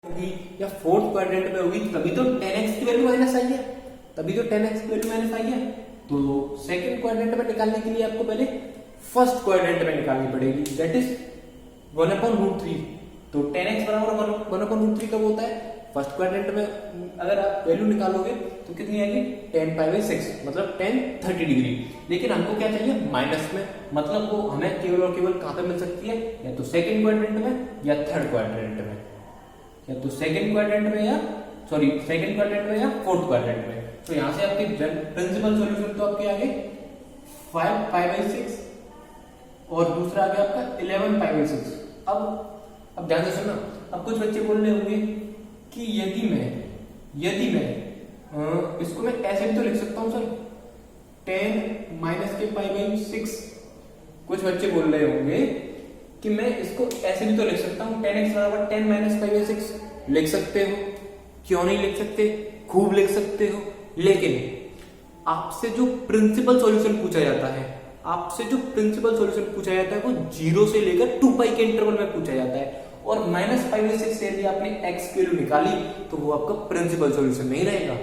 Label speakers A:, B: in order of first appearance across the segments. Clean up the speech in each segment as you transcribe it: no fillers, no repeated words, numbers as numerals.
A: होगी या fourth quadrant में होगी तभी तो 10x की वैल्यू माइनस आई है, तभी तो 10x की वैल्यू माइनस आई है। तो सेकंड क्वाड्रेंट में निकालने के लिए आपको पहले फर्स्ट क्वाड्रेंट में निकालनी पड़ेगी, दैट इज 1/√3। तो 10x बराबर 1/√3 कब होता है? फर्स्ट क्वाड्रेंट में अगर आप वैल्यू निकालोगे तो कितनी आएगी? 10π/6 मतलब 10 30 डिग्री। लेकिन हमको क्या चाहिए? माइनस में, मतलब वो हमें केवल और केवल कहां पे मिल सकती है? या तो सेकंड क्वाड्रेंट में या थर्ड क्वाड्रेंट में, या तो सेकंड क्वाड्रेंट में या सेकंड क्वाड्रेंट में या फोर्थ क्वाड्रेंट में। तो यहां से आपके प्रिंसिपल सॉल्यूशन तो आपके आगे 5π/6 और दूसरा आ गया आपका 11π/6। अब ध्यान से सुनना, अब कुछ बच्चे बोल रहे होंगे कि यदि मैं इसको मैं ऐसे भी तो लिख सकता हूं सर, 10 - के π/6। कुछ बच्चे बोल रहे होंगे कि मैं इसको ऐसे भी तो लिख सकता हूं, 10x बराबर 10 - π/6 लिख सकते हो, क्यों नहीं लिख सकते? खूब लिख सकते हो। लेकिन आपसे जो प्रिंसिपल सॉल्यूशन पूछा जाता है, वो 0 से लेकर 2π के इंटरवल में पूछा जाता है। और -π/6 से यदि आपने x की वैल्यू निकाली तो वो आपका प्रिंसिपल सॉल्यूशन नहीं रहेगा,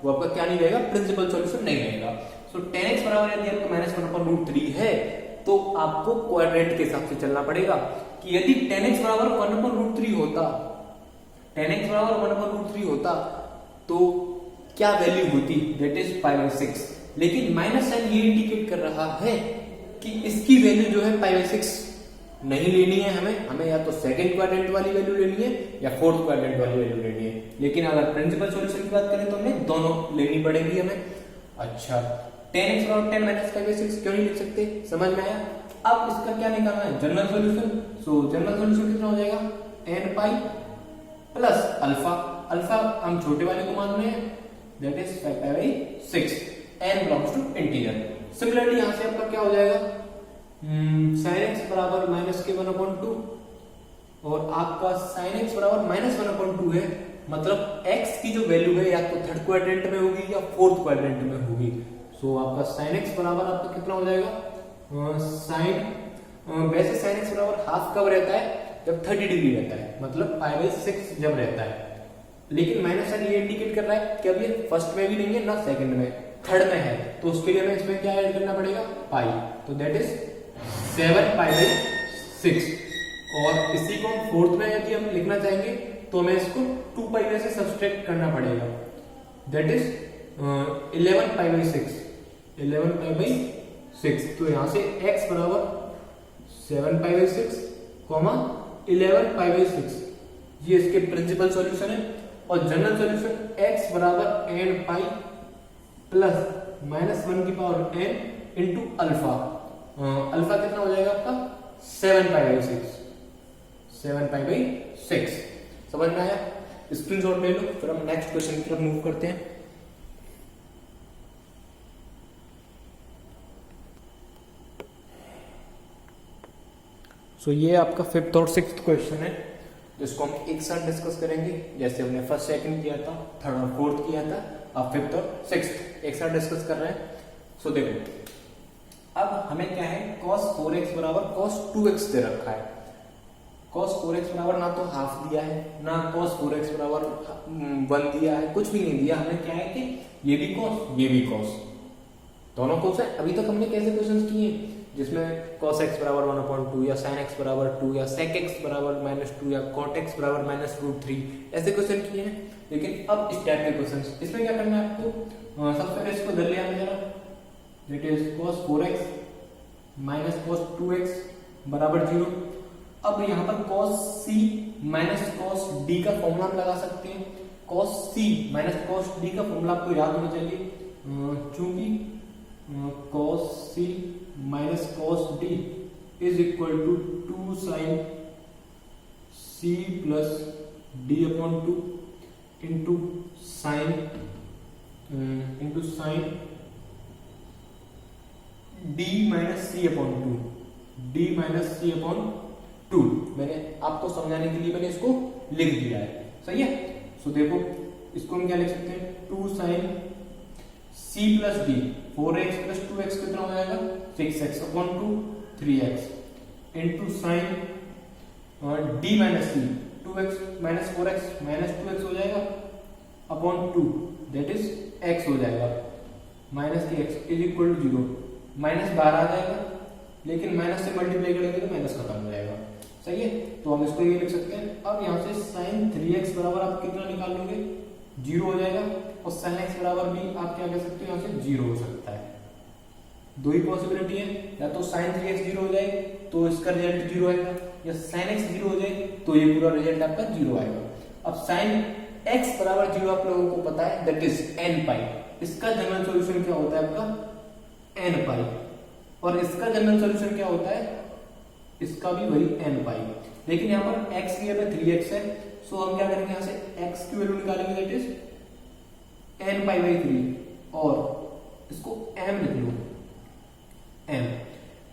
A: वो आपका क्या नहीं रहेगा? प्रिंसिपल सॉल्यूशन नहीं रहेगा। सो 10x बराबर यदि आपका -1/√3 है तो आपको क्वाड्रेंट के हिसाब से चलना पड़ेगा कि यदि 10x बराबर 1/√3 होता, 10x बराबर 1/√3 होता तो क्या वैल्यू होती? That is π/6। लेकिन माइनस साइन ये इंडिकेट कर रहा है कि इसकी वैल्यू जो है π/6 नहीं लेनी है हमें या तो सेकंड क्वाड्रेंट वाली वैल्यू लेनी है या फोर्थ क्वाड्रेंट वाली वैल्यू लेनी है। लेकिन अगर प्रिंसिपल सॉल्यूशन की बात करें तो हमें दोनों लेनी पड़ेगी हमें। अच्छा, 10x बराबर 10 - π/6 क्यों नहीं लिख सकते? समझ में आया? अब इसका क्या निकालना है? General solution. सो जनरल सॉल्यूशन कितना हो जाएगा? n π प्लस अल्फा हम छोटे वाले को मान रहे हैं, that is 5π/6। n belongs to integer. Similarly यहां से आपका क्या हो जाएगा? sin x बराबर -k1/2 और आपका sin x बराबर -1/2 है, मतलब x की जो वैल्यू है या तो थर्ड क्वाड्रेंट में होगी या फोर्थ क्वाड्रेंट में होगी। सो आपका sin x बराबर आपका कितना हो जाएगा? वैसे sin x बराबर हाफ कब रहता है? जब 30 डिग्री रहता है, मतलब π/6 जब रहता है। लेकिन माइनस साइन ये इंडिकेट कर रहा है कि अब ये फर्स्ट में भी नहीं है ना सेकंड में, थर्ड में है। तो उसके लिए हमें इसमें क्या ऐड करना पड़ेगा? पाई। तो दैट इज 7π/6। और इसी को हम फोर्थ में यदि हम लिखना चाहेंगे तो हमें इसको 2π में से सब्सट्रैक्ट करना पड़ेगा, दैट इज 11π/6। 11π/6। तो यहां से x बराबर 7π/6, 11π/6 ये इसके प्रिंसिपल सॉल्यूशन है। और जनरल सॉल्यूशन x बराबर n π plus -1n into alpha. Alpha कितना हो जाएगा आपका? 7π/6। 7π/6 समझ में आया? स्क्रीनशॉट ले लो, फिर हम नेक्स्ट क्वेश्चन की तरफ मूव करते हैं। ये आपका फिफ्थ और सिक्स्थ क्वेश्चन है, जिसको हम एक साथ डिस्कस करेंगे। जैसे हमने फर्स्ट सेकंड किया था, थर्ड और फोर्थ किया था, अब फिफ्थ और सिक्स्थ एक साथ डिस्कस कर रहे हैं। देखो अब हमें क्या है? cos 4x बराबर cos 2x दे रखा है। cos 4x बराबर ना तो हाफ दिया है, ना cos 4x बराबर 1 दिया है, कुछ भी नहीं दिया। हमें क्या है कि ये भी cos ये भी cos, दोनों cos है। अभी तक हमने कैसे क्वेश्चन किए जिसमें cos x बराबर 1/2 या sin x बराबर 2 या sec x बराबर -2 या cot x बराबर -√3 ऐसे क्वेश्चन किए हैं। लेकिन अब इस टाइप के क्वेश्चन इसमें क्या करना है आपको? सबसे पहले इसको धर लिया जरा, that is cos 4x minus cos 2x बराबर 0। अब यहाँ पर cos c minus cos d का फॉर्मूला हम लगा सकते हैं। cos c minus cos d का फॉर्मूला आपको याद होना चाहिए, चूंकि cos c minus cos d is equal to 2 sin c plus d/2 into sine d minus c/2, d minus c/2। मैंने आपको समझाने के लिए मैंने इसको लिख दिया है, सही है? देखो इसको हम क्या लिख सकते हैं? 2 sin c plus d, 4x plus 2x कितना हो जाएगा? 6x/2 3x into sine d minus c 2x minus 4x minus 2x हो जाएगा अपॉन 2 दैट इज x हो जाएगा माइनस के x is equal to 0 minus बाहर आ जाएगा लेकिन माइनस से मल्टीप्लाई करेंगे तो माइनस खत्म हो जाएगा। सही है, तो हम इसको ये लिख सकते हैं। अब यहाँ से sin 3x बराबर आप कितना निकाल लोगे 0 हो जाएगा और sin x बराबर भी आप क्या कह सकते हो यहाँ से 0 हो सकता है। दो ही पॉसिबिलिटी है, या तो sin 3x 0 हो जाए तो इसका रिजल्ट 0 आएगा या sin x 0 हो जाए तो ये पूरा रिजल्ट आपका 0 आएगा। अब sin x बराबर 0 आप लोगों को पता है दैट इज n पाई। इसका जनरल सॉल्यूशन क्या होता है आपका n पाई और इसका जनरल सॉल्यूशन क्या होता है इसका भी वही n पाई। लेकिन यहाँ पर x की जगह 3x है सो हम क्या करेंगे यहाँ से x की वैल्यू निकालेंगे that is n pi by 3 और इसको m लिख लो m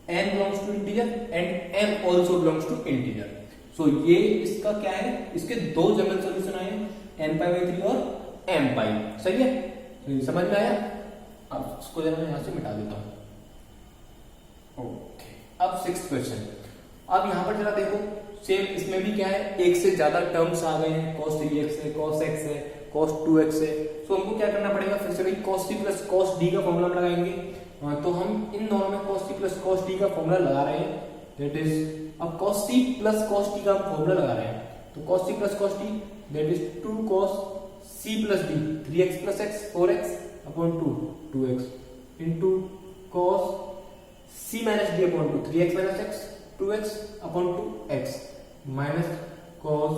A: belongs to integer and m also belongs to integer. So ये इसका क्या है, इसके दो जनरल सॉल्यूशन आए n पाई बाई 3 और m पाई। सही है, तो ये समझ में आया। अब इसको जरा मैं यहां से मिटा देता हूं। ओके, अब 6th क्वेश्चन। अब यहां पर जरा देखो सेम इसमें भी क्या है, एक से ज्यादा टर्म्स आ गए हैं, cos 3x है, cos x है, cos 2x है। तो हमको क्या करना पड़ेगा, फिर से भाई cos t plus cos d का फॉर्मूला लगाएंगे। तो हम इन दोनों में cos t plus cos d का फॉर्मूला लगा रहे हैं दैट इज, अब cos t plus cos t का फॉर्मूला लगा रहे हैं तो cos t plus cos t that is 2 cos c plus d 3x plus x 4x upon 2 2x into cos c minus d upon 2 3x minus x 2x upon 2x minus cos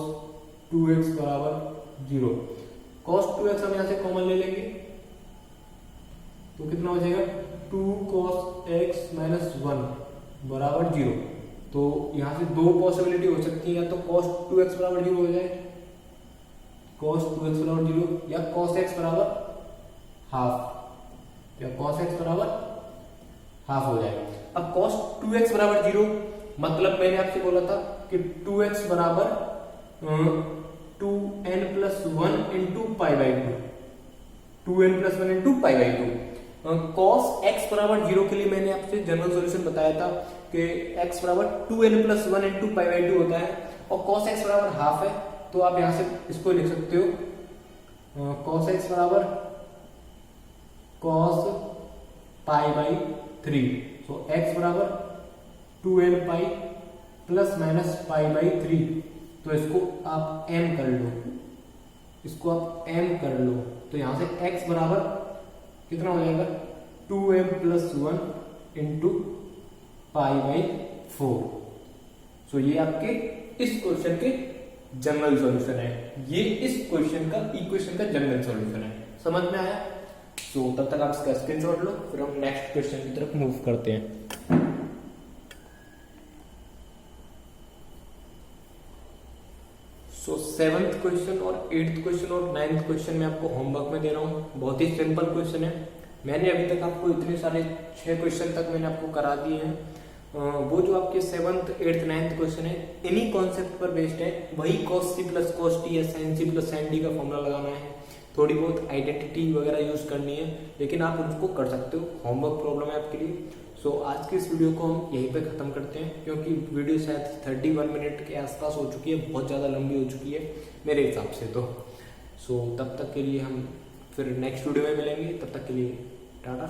A: 2x बराबर 0। cos 2x हम यहां से common ले लेंगे तो कितना हो जाएगा 2 cos x माइनस 1 बराबर 0। तो यहां से दो पॉसिबिलिटी हो सकती है, या तो cos 2x बराबर 0 हो जाए, cos 2x बराबर 0 या cos x बराबर हाफ, या cos x बराबर हाफ हो जाए। अब cos 2x बराबर 0 मतलब मैंने आपसे बोला था कि 2x बराबर 2n plus 1 into pi by 2 2n plus 1 into pi by 2। cos x बराबर 0 के लिए मैंने आपसे जनरल सॉल्यूशन बताया था कि x बराबर 2n plus 1 into pi by 2 होता है और cos x बराबर हाफ है। तो आप यहां से इसको लिख सकते हो cos x बराबर cos pi by 3। So x बराबर 2n pi plus minus pi by 3। तो इसको आप m कर लो, इसको आप m कर लो तो यहां से x बराबर कितना हो जाएगा 2m plus 1 into pi by 4। सो ये आपके इस क्वेश्चन के जनरल सॉल्यूशन है, ये इस क्वेश्चन का इक्वेशन का जनरल सॉल्यूशन है। समझ में आया? सो तब तक आप इसका स्क्रीनशॉट लो, फिर हम नेक्स्ट क्वेश्चन की तरफ मूव करते हैं। सो 7th क्वेश्चन और 8th क्वेश्चन और 9th क्वेश्चन मैं आपको होमवर्क में दे रहा हूँ। बहुत ही सिंपल क्वेश्चन है। मैंने अभी तक आपको इतने सारे 6 क्वेश्चन तक मैंने आपको करा दिए हैं। वो जो आपके 7th 8th 9th क्वेश्चन है इन्हीं कॉन्सेप्ट पर बेस्ड है। वही cos c plus cos t या sin c plus sin d का फॉर्मूला लगाना है, थोड़ी बहुत आइडेंटिटी वगैरह यूज करनी है, लेकिन आप उनको कर सकते हो। होमवर्क प्रॉब्लम है आपके लिए। सो आज की इस वीडियो को हम यहीं पे ख़त्म करते हैं, क्योंकि वीडियो शायद 31 मिनट के आसपास हो चुकी है, बहुत ज़्यादा लंबी हो चुकी है मेरे हिसाब से तो। सो तब तक के लिए हम फिर नेक्स्ट वीडियो में मिलेंगे, तब तक के लिए टाटा।